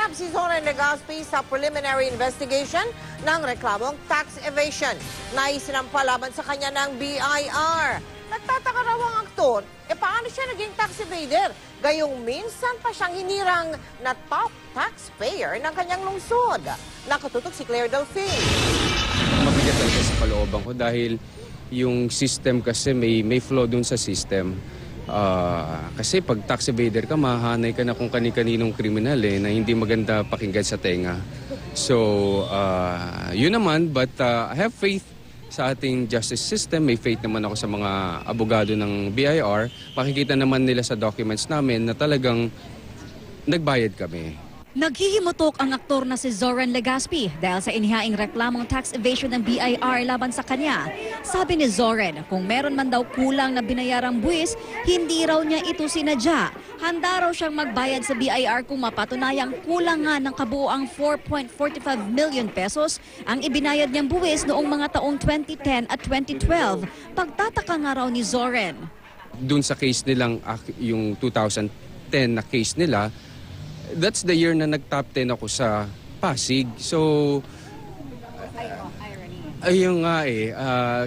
Naharap si Zoren Legaspi sa preliminary investigation ng reklamong tax evasion na isinampa laban sa kanya ng BIR. Nagtataka raw ang aktor, paano siya naging tax evader? Gayong minsan pa siyang hinirang na top taxpayer ng kanyang lungsod. Nakatutok si Claire Delphine. Mabigat talaga sa kalooban ko dahil yung system kasi may flaw dun sa system. Kasi pag tax evader ka, mahanay ka na kung kani-kaninong kriminal na hindi maganda pakinggan sa tenga. So, yun naman, but I have faith sa ating justice system. May faith naman ako sa mga abogado ng BIR. Makikita naman nila sa documents namin na talagang nagbayad kami. Naghihimutok ang aktor na si Zoren Legaspi dahil sa inihaing reklamong tax evasion ng BIR laban sa kanya. Sabi ni Zoren, kung meron man daw kulang na binayarang buwis, hindi raw niya ito sinadya. Handa raw siyang magbayad sa BIR kung mapatunayang kulang nga ng kabuuang 4.45 million pesos ang ibinayad niyang buwis noong mga taong 2010 at 2012. Pagtataka nga raw ni Zoren. Doon sa case nilang, yung 2010 na case nila, that's the year na nag-top 10 ako sa Pasig. So, ayun nga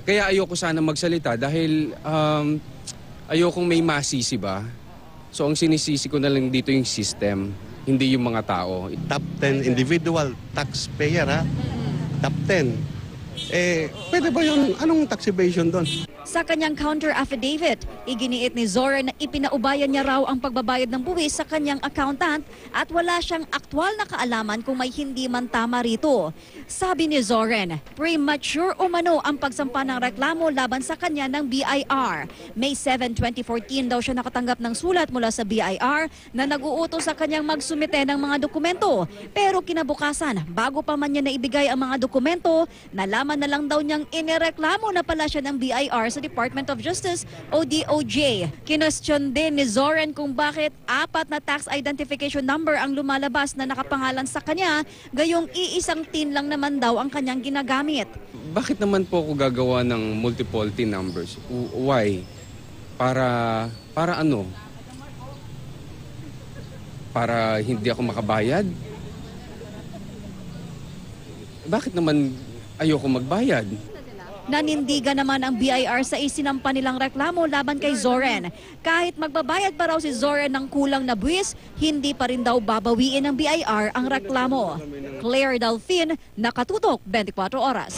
kaya ayoko sana magsalita dahil ayokong may masisi ba. So, ang sinisisi ko na lang dito yung system, hindi yung mga tao. Top 10 individual taxpayer, ha? Top 10. Pwede ba yung anong tax evasion doon? Sa kanyang counter affidavit, iginiit ni Zoren na ipinaubayan niya raw ang pagbabayad ng buwis sa kanyang accountant at wala siyang aktwal na kaalaman kung may hindi man tama rito. Sabi ni Zoren, premature umano ang pagsampa ng reklamo laban sa kanya ng BIR. May 7, 2014 daw siya nakatanggap ng sulat mula sa BIR na nag-uutos sa kanyang magsumite ng mga dokumento. Pero kinabukasan, bago pa man niya naibigay ang mga dokumento, nalaman na lang daw niyang inireklamo na pala siya ng BIR sa Department of Justice o DOJ. Kinwestiyon din ni Zoren kung bakit 4 na tax identification number ang lumalabas na nakapangalan sa kanya, gayong iisang tin lang naman daw ang kanyang ginagamit. Bakit naman po ako gagawa ng multiple tin numbers? Why? Para ano? Para hindi ako makabayad? Bakit naman ayoko magbayad? Nanindigan naman ang BIR sa isinampa nilang reklamo laban kay Zoren. Kahit magbabayad pa raw si Zoren ng kulang na buwis, hindi pa rin daw babawiin ng BIR ang reklamo. Claire Delphine, Nakatutok, 24 Oras.